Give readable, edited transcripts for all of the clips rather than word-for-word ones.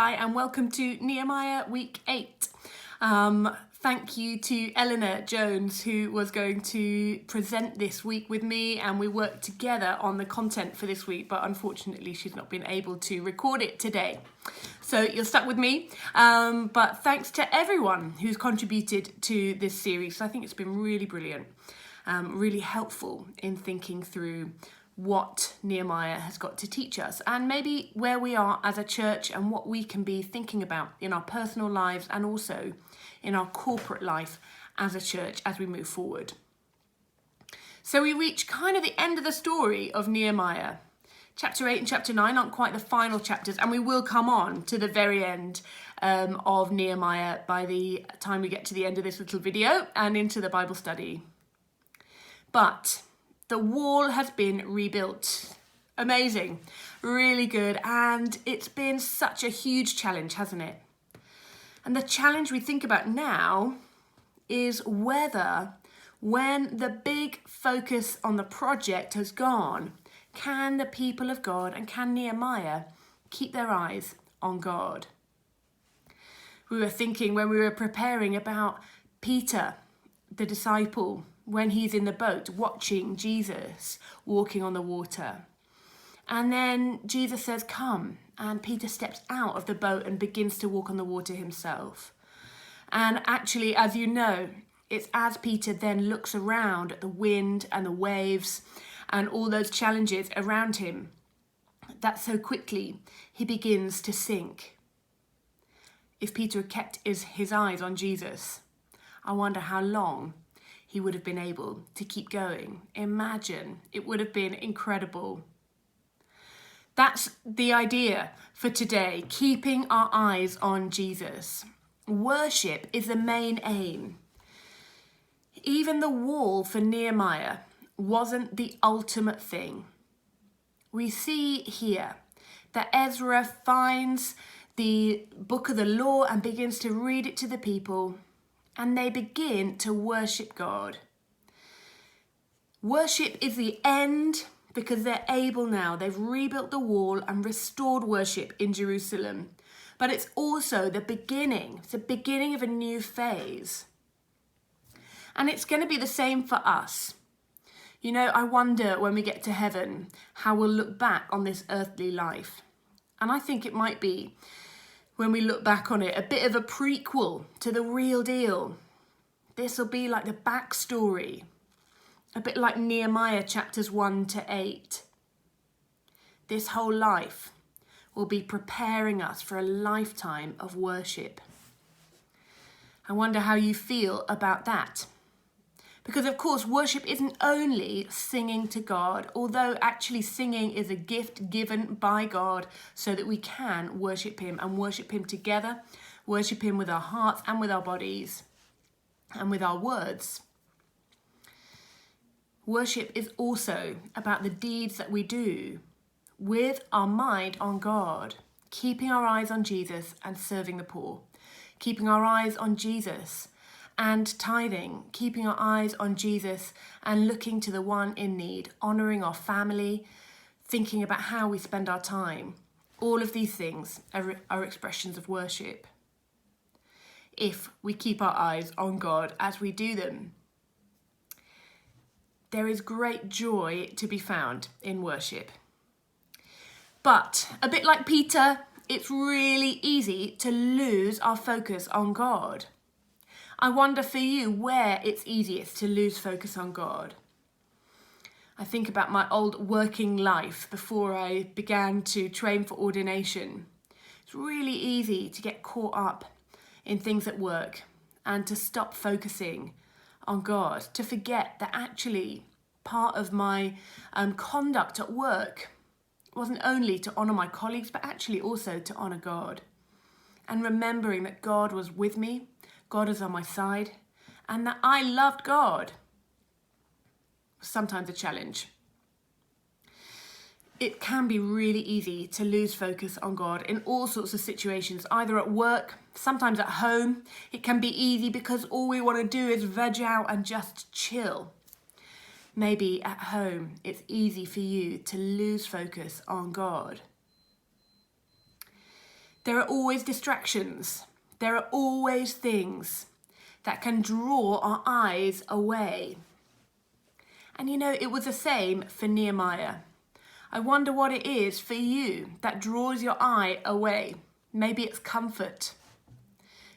Hi and welcome to Nehemiah week 8. Thank you to Eleanor Jones, who was going to present this week with me, and we worked together on the content for this week, but unfortunately she's not been able to record it today. So you're stuck with me, but thanks to everyone who's contributed to this series. I think it's been really brilliant, really helpful in thinking through what Nehemiah has got to teach us, and maybe where we are as a church and what we can be thinking about in our personal lives and also in our corporate life as a church as we move forward. So we reach kind of the end of the story of Nehemiah. Chapter 8 and chapter 9 aren't quite the final chapters, and we will come on to the very end of Nehemiah by the time we get to the end of this little video and into the Bible study. But the wall has been rebuilt. Amazing, really good, and it's been such a huge challenge, hasn't it? And the challenge we think about now is whether, when the big focus on the project has gone, can the people of God and can Nehemiah keep their eyes on God? We were thinking when we were preparing about Peter, the disciple, when he's in the boat watching Jesus walking on the water. And then Jesus says, "Come," and Peter steps out of the boat and begins to walk on the water himself. And actually, as you know, it's as Peter then looks around at the wind and the waves and all those challenges around him that so quickly he begins to sink. If Peter had kept his eyes on Jesus, I wonder how long he would have been able to keep going. Imagine, it would have been incredible. That's the idea for today, keeping our eyes on Jesus. Worship is the main aim. Even the wall for Nehemiah wasn't the ultimate thing. We see here that Ezra finds the book of the law and begins to read it to the people, and they begin to worship God. Worship is the end because they're able now. They've rebuilt the wall and restored worship in Jerusalem. But it's also the beginning. It's the beginning of a new phase. And it's going to be the same for us. You know, I wonder when we get to heaven how we'll look back on this earthly life. And I think it might be, when we look back on it, a bit of a prequel to the real deal. This will be like the backstory, a bit like Nehemiah chapters 1 to 8. This whole life will be preparing us for a lifetime of worship. I wonder how you feel about that. Because of course, worship isn't only singing to God, although actually singing is a gift given by God so that we can worship him and worship him together, worship him with our hearts and with our bodies and with our words. Worship is also about the deeds that we do with our mind on God, keeping our eyes on Jesus and serving the poor, keeping our eyes on Jesus and tithing, keeping our eyes on Jesus and looking to the one in need, honouring our family, thinking about how we spend our time. All of these things are expressions of worship, if we keep our eyes on God as we do them. There is great joy to be found in worship. But a bit like Peter, it's really easy to lose our focus on God. I wonder for you where it's easiest to lose focus on God. I think about my old working life before I began to train for ordination. It's really easy to get caught up in things at work and to stop focusing on God, to forget that actually part of my conduct at work wasn't only to honour my colleagues, but actually also to honour God. And remembering that God was with me, God is on my side, and that I loved God was sometimes a challenge. It can be really easy to lose focus on God in all sorts of situations, either at work, sometimes at home. It can be easy because all we want to do is veg out and just chill. Maybe at home, it's easy for you to lose focus on God. There are always distractions. There are always things that can draw our eyes away. And it was the same for Nehemiah. I wonder what it is for you that draws your eye away. Maybe it's comfort.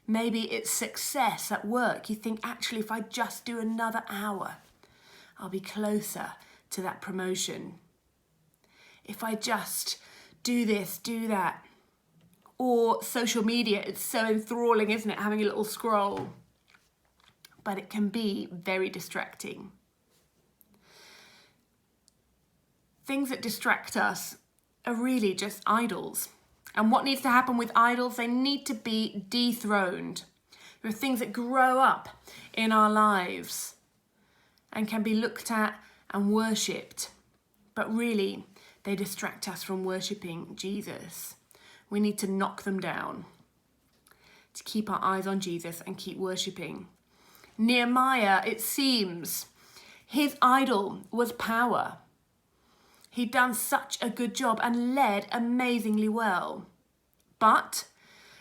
Maybe it's success at work. You think, actually, if I just do another hour, I'll be closer to that promotion. If I just do this, do that. Or social media, it's so enthralling, isn't it? Having a little scroll. But it can be very distracting. Things that distract us are really just idols. And what needs to happen with idols? They need to be dethroned. There are things that grow up in our lives and can be looked at and worshipped. But really, they distract us from worshipping Jesus. We need to knock them down to keep our eyes on Jesus and keep worshipping. Nehemiah, it seems, his idol was power. He'd done such a good job and led amazingly well. But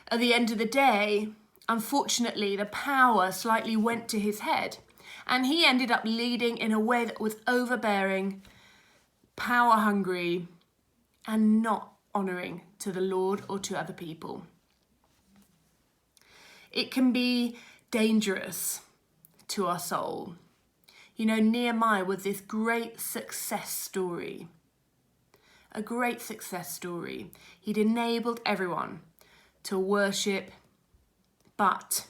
at the end of the day, unfortunately, the power slightly went to his head, and he ended up leading in a way that was overbearing, power hungry, and not honouring to the Lord or to other people. It can be dangerous to our soul. Nehemiah was this great success story. A great success story. He'd enabled everyone to worship, but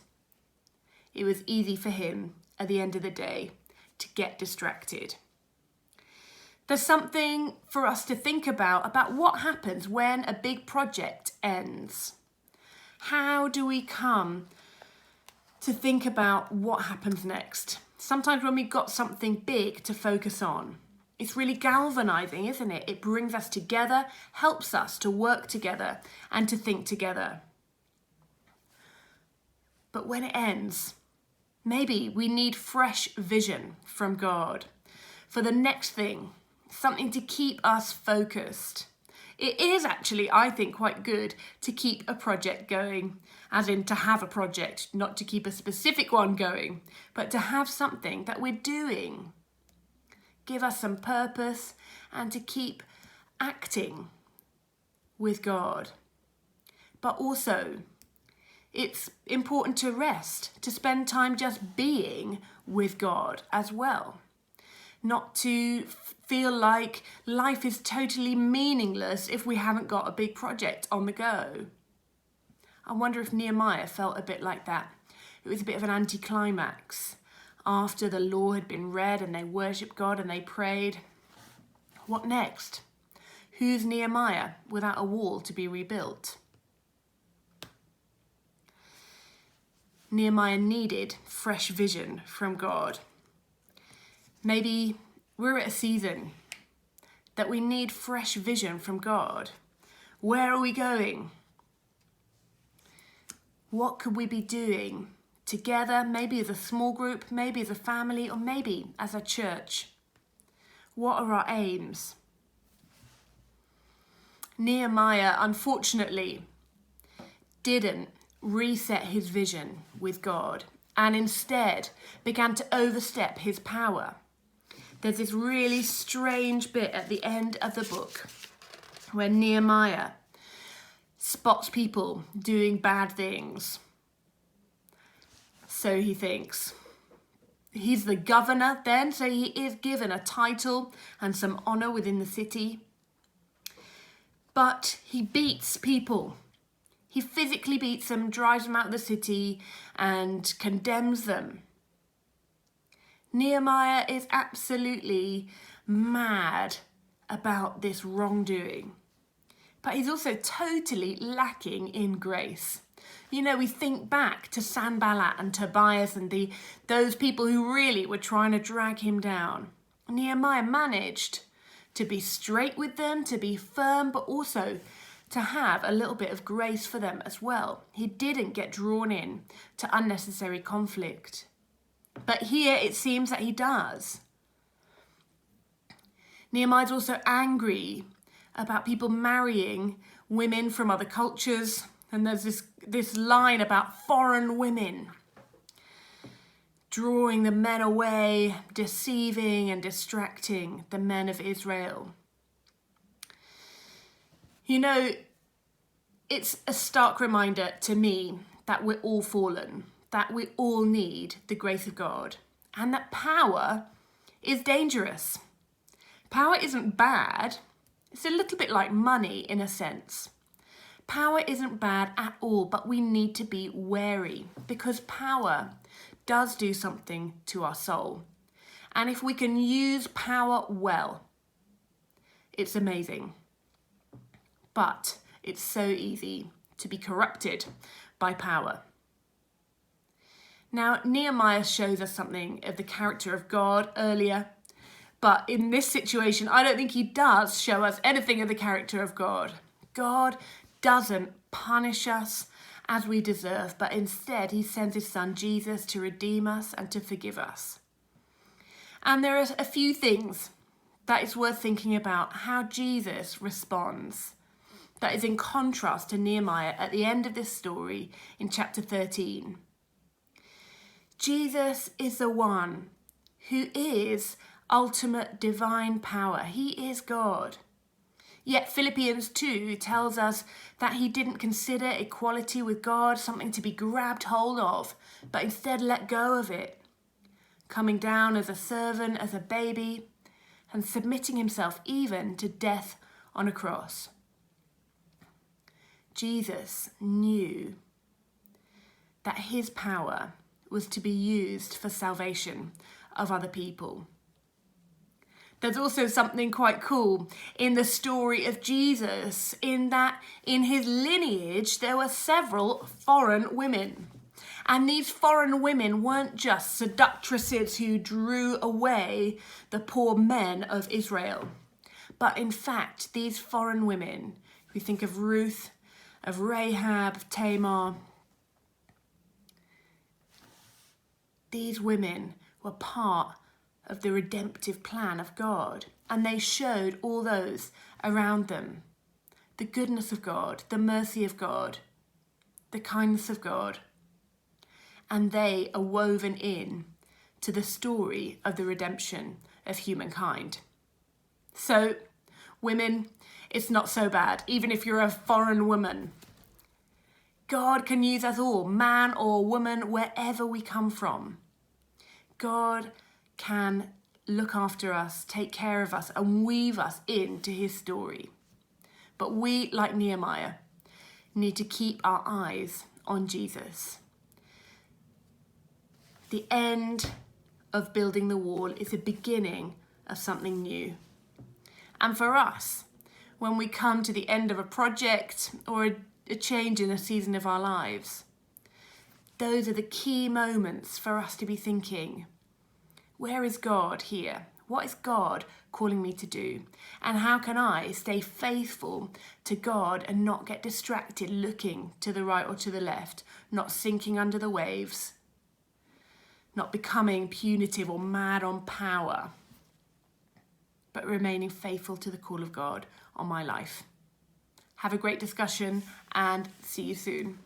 it was easy for him at the end of the day to get distracted. There's something for us to think about what happens when a big project ends. How do we come to think about what happens next? Sometimes when we've got something big to focus on, it's really galvanizing, isn't it? It brings us together, helps us to work together and to think together. But when it ends, maybe we need fresh vision from God for the next thing, something to keep us focused. It is actually, I think, quite good to keep a project going, as in to have a project, not to keep a specific one going, but to have something that we're doing. Give us some purpose and to keep acting with God. But also, it's important to rest, to spend time just being with God as well. Not to feel like life is totally meaningless if we haven't got a big project on the go. I wonder if Nehemiah felt a bit like that. It was a bit of an anticlimax. After the law had been read and they worshipped God and they prayed, what next? Who's Nehemiah without a wall to be rebuilt? Nehemiah needed fresh vision from God. Maybe we're at a season that we need fresh vision from God. Where are we going? What could we be doing together, maybe as a small group, maybe as a family, or maybe as a church? What are our aims? Nehemiah, unfortunately, didn't reset his vision with God and instead began to overstep his power. There's this really strange bit at the end of the book where Nehemiah spots people doing bad things. So he thinks. He's the governor then, so he is given a title and some honour within the city. But he beats people. He physically beats them, drives them out of the city and condemns them. Nehemiah is absolutely mad about this wrongdoing. But he's also totally lacking in grace. We think back to Sanballat and Tobias and those people who really were trying to drag him down. Nehemiah managed to be straight with them, to be firm, but also to have a little bit of grace for them as well. He didn't get drawn in to unnecessary conflict. But here it seems that he does. Nehemiah's also angry about people marrying women from other cultures, And there's this line about foreign women drawing the men away, deceiving and distracting the men of Israel. You know, it's a stark reminder to me that we're all fallen, that we all need the grace of God, and that power is dangerous. Power isn't bad. It's a little bit like money in a sense. Power isn't bad at all, but we need to be wary because power does do something to our soul. And if we can use power well, it's amazing. But it's so easy to be corrupted by power. Now, Nehemiah shows us something of the character of God earlier, but in this situation, I don't think he does show us anything of the character of God. God doesn't punish us as we deserve, but instead he sends his son Jesus to redeem us and to forgive us. And there are a few things that it's worth thinking about how Jesus responds. That is in contrast to Nehemiah at the end of this story in chapter 13. Jesus is the one who is ultimate divine power. He is God. Yet Philippians 2 tells us that he didn't consider equality with God something to be grabbed hold of, but instead let go of it, coming down as a servant, as a baby, and submitting himself even to death on a cross. Jesus knew that his power was to be used for salvation of other people. There's also something quite cool in the story of Jesus, in that in his lineage there were several foreign women. And these foreign women weren't just seductresses who drew away the poor men of Israel. But in fact, these foreign women, if we think of Ruth, of Rahab, of Tamar, these women were part of the redemptive plan of God, and they showed all those around them the goodness of God, the mercy of God, the kindness of God, and they are woven in to the story of the redemption of humankind. So, women, it's not so bad, even if you're a foreign woman. God can use us all, man or woman, wherever we come from. God can look after us, take care of us, and weave us into his story. But we, like Nehemiah, need to keep our eyes on Jesus. The end of building the wall is the beginning of something new. And for us, when we come to the end of a project or a change in a season of our lives, those are the key moments for us to be thinking, where is God here? What is God calling me to do? And how can I stay faithful to God and not get distracted looking to the right or to the left, not sinking under the waves, not becoming punitive or mad on power, but remaining faithful to the call of God on my life? Have a great discussion and see you soon.